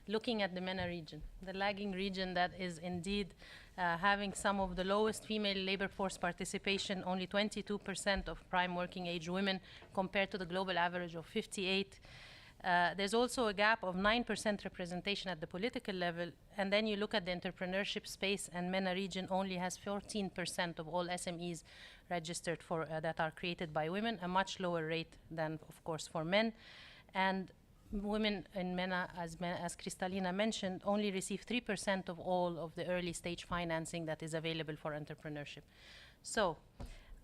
looking at the MENA region, the lagging region that is indeed having some of the lowest female labor force participation, only 22% of prime working age women compared to the global average of 58. There's also a gap of 9% representation at the political level, and then you look at the entrepreneurship space, and MENA region only has 14% of all SMEs registered for that are created by women, a much lower rate than, of course, for men. And women in MENA, as Kristalina mentioned, only receive 3% of all of the early stage financing that is available for entrepreneurship. So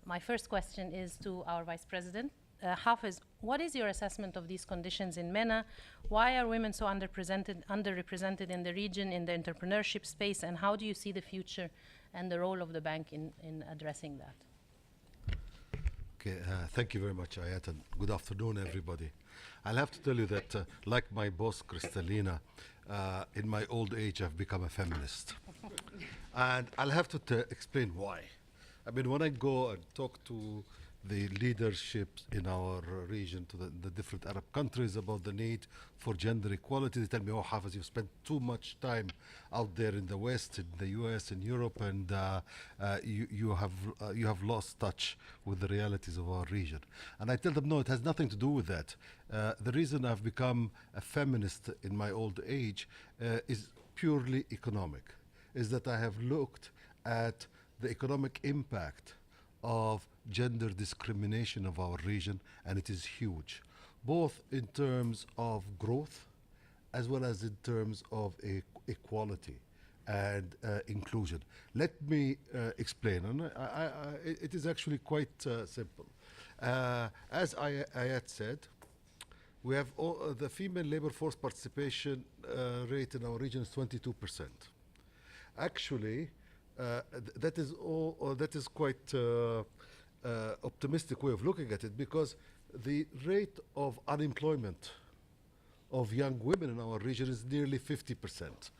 my first question is to our Vice President. Hafez, what is your assessment of these conditions in MENA? Why are women so underrepresented in the region, in the entrepreneurship space, and how do you see the future and the role of the bank in addressing that? Okay, thank you very much, Ayat, and good afternoon, everybody. I'll have to tell you that, like my boss, Kristalina, in my old age, I've become a feminist. And I'll have to explain why. I mean, when I go and talk to the leadership in our region, to the different Arab countries about the need for gender equality, they tell me, oh, Hafez, you've spent too much time out there in the West, in the US, in Europe, and you have lost touch with the realities of our region. And I tell them, no, it has nothing to do with that. The reason I've become a feminist in my old age is purely economic, is that I have looked at the economic impact of gender discrimination of our region, and it is huge, both in terms of growth as well as in terms of equality and inclusion. Let me explain, and it is actually quite simple. As Ayat said, we have the female labor force participation rate in our region is 22%. Actually, that is quite optimistic way of looking at it, because the rate of unemployment of young women in our region is nearly 50%.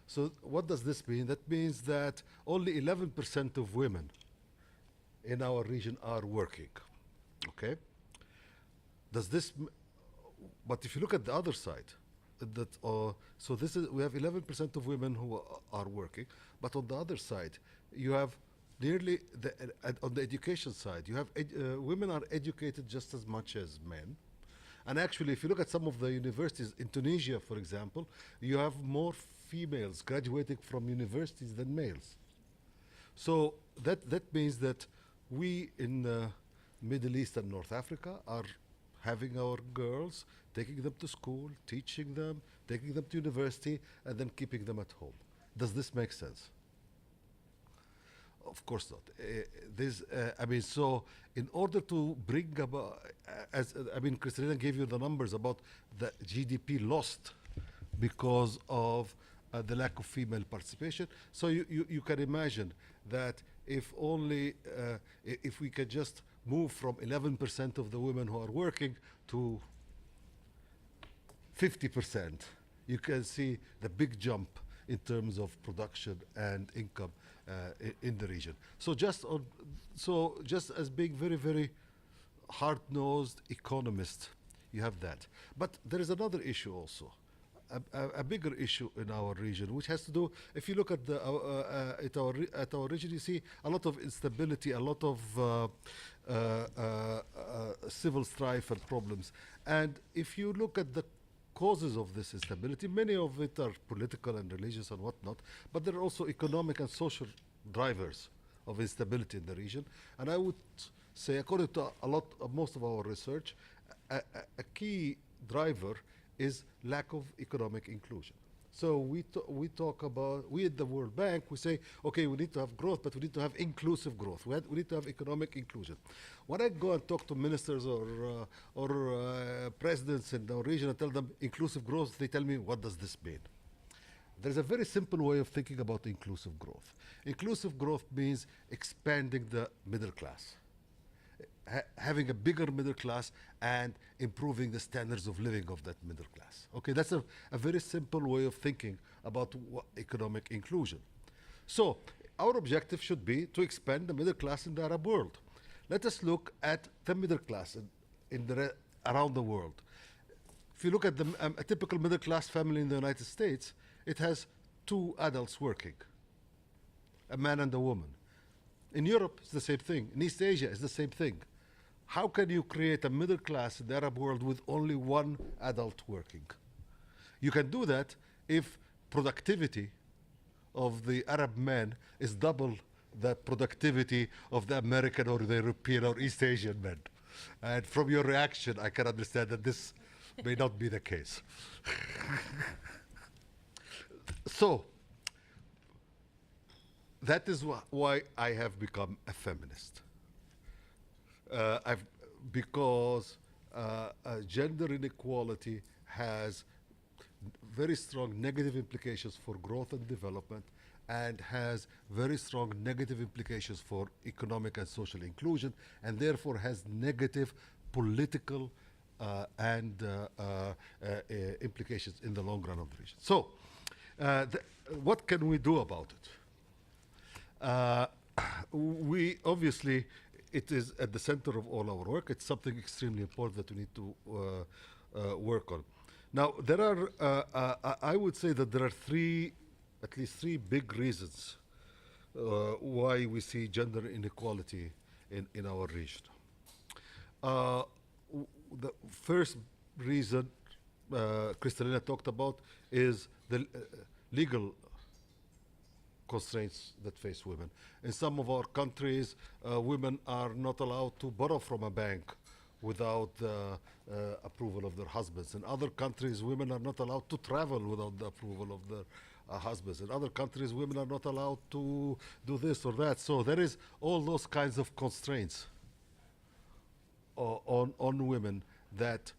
So what does this mean? That means that only 11% of women in our region are working. Okay? Does this? But if you look at the other side, that so this is, we have 11% of women who are working, but on the other side, you have nearly on the education side, you have women are educated just as much as men. And actually, if you look at some of the universities in Tunisia, for example, you have more females graduating from universities than males. So that means that we in Middle East and North Africa are having our girls, taking them to school, teaching them, taking them to university, and then keeping them at home. Does this make sense? Of course not. I mean, so in order to bring about, Kristalina gave you the numbers about the GDP lost because of the lack of female participation. So you can imagine that if only, if we could just move from 11% of the women who are working to 50%, you can see the big jump in terms of production and income in the region. So just as being very, very hard-nosed economist, you have that. But there is another issue also, a bigger issue in our region, which has to do, if you look at our region, you see a lot of instability, a lot of civil strife and problems. And if you look at the causes of this instability, many of it are political and religious and whatnot, but there are also economic and social drivers of instability in the region. And I would say, according to most of our research, a key driver is lack of economic inclusion. So we talk about, we at the World Bank, we say, okay, we need to have growth, but we need to have inclusive growth. We need to have economic inclusion. When I go and talk to ministers or presidents in our region and tell them inclusive growth, they tell me, what does this mean? There's a very simple way of thinking about inclusive growth. Inclusive growth means expanding the middle class, having a bigger middle class and improving the standards of living of that middle class. Okay, that's a very simple way of thinking about economic inclusion. So our objective should be to expand the middle class in the Arab world. Let us look at the middle class around the world. if you look at a typical middle-class family in the United States, it has two adults working, a man and a woman. In Europe, it's the same thing. In East Asia, it's the same thing. How can you create a middle class in the Arab world with only one adult working? You can do that if productivity of the Arab man is double the productivity of the American or the European or East Asian men. And from your reaction, I can understand that this may not be the case. So, that is why I have become a feminist. Because gender inequality has very strong negative implications for growth and development, and has very strong negative implications for economic and social inclusion, and therefore has negative political and implications in the long run of the region. So, what can we do about it? We obviously, it is at the center of all our work. It's something extremely important that we need to work on. Now, there are, I would say that there are at least three big reasons why we see gender inequality in our region. The first reason Kristalina talked about is the legal constraints that face women. In some of our countries, women are not allowed to borrow from a bank without the approval of their husbands. In other countries, women are not allowed to travel without the approval of their husbands. In other countries, women are not allowed to do this or that. So there is all those kinds of constraints on women that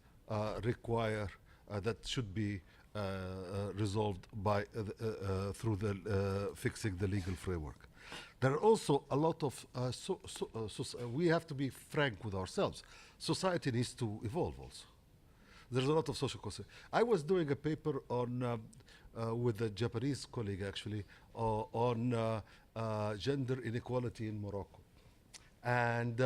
require, that should be resolved by through the fixing the legal framework. There are also a lot of, we have to be frank with ourselves. Society needs to evolve also. There's a lot of social constraints. I was doing a paper on, with a Japanese colleague actually, on gender inequality in Morocco. And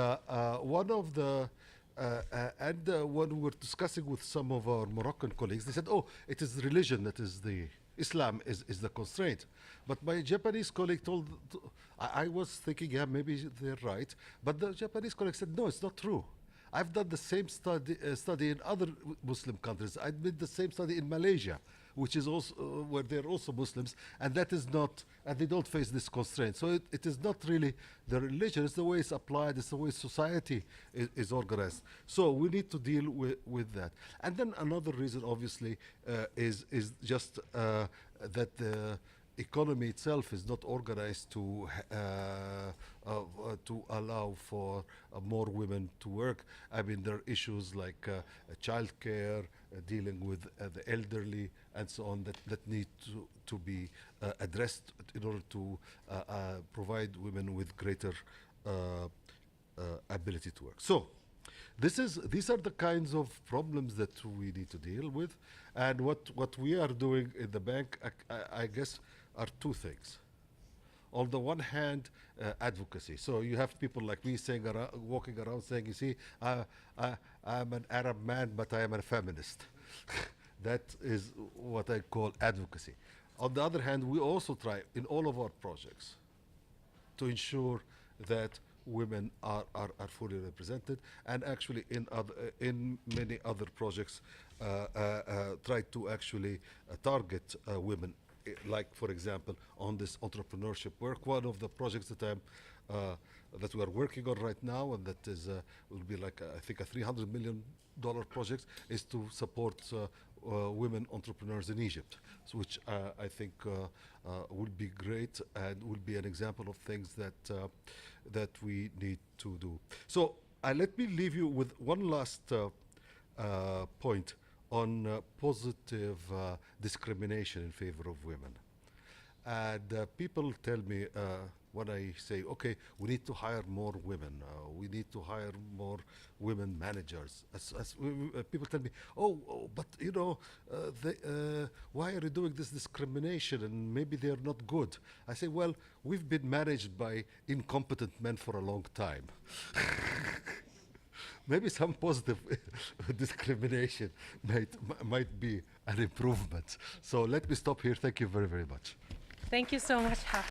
one of the, when we were discussing with some of our Moroccan colleagues, they said, oh, it is religion that is the, Islam is the constraint. But my Japanese colleague told, I was thinking, yeah, maybe they're right. But the Japanese colleague said, no, it's not true. I've done the same study in other Muslim countries. I did the same study in Malaysia, which is also where they're also Muslims, and that is not, and they don't face this constraint. So it is not really the religion, it's the way it's applied, it's the way society is organized. So we need to deal with that. And then another reason, obviously, is just that the economy itself is not organized to allow for more women to work. I mean, there are issues like childcare, dealing with the elderly, and so on, that need to be addressed in order to provide women with greater ability to work. So, these are the kinds of problems that we need to deal with, and what we are doing in the bank, I guess, are two things. On the one hand, advocacy. So you have people like me walking around saying, you see, I'm an Arab man, but I am a feminist. That is what I call advocacy. On the other hand, we also try in all of our projects to ensure that women are fully represented, and actually in many other projects try to actually target women. Like, for example, on this entrepreneurship work, one of the projects that that we are working on right now, and that is will be like I think a $300 million project, is to support women entrepreneurs in Egypt, so which I think will be great and will be an example of things that that we need to do. So let me leave you with one last point on positive discrimination in favor of women. And people tell me when I say, okay, we need to hire more women, we need to hire more women managers. People tell me, but you know, why are you doing this discrimination, and maybe they're not good? I say, well, we've been managed by incompetent men for a long time. maybe some positive discrimination might be an improvement. So let me stop here. Thank you very, very much. Thank you so much, Hafez.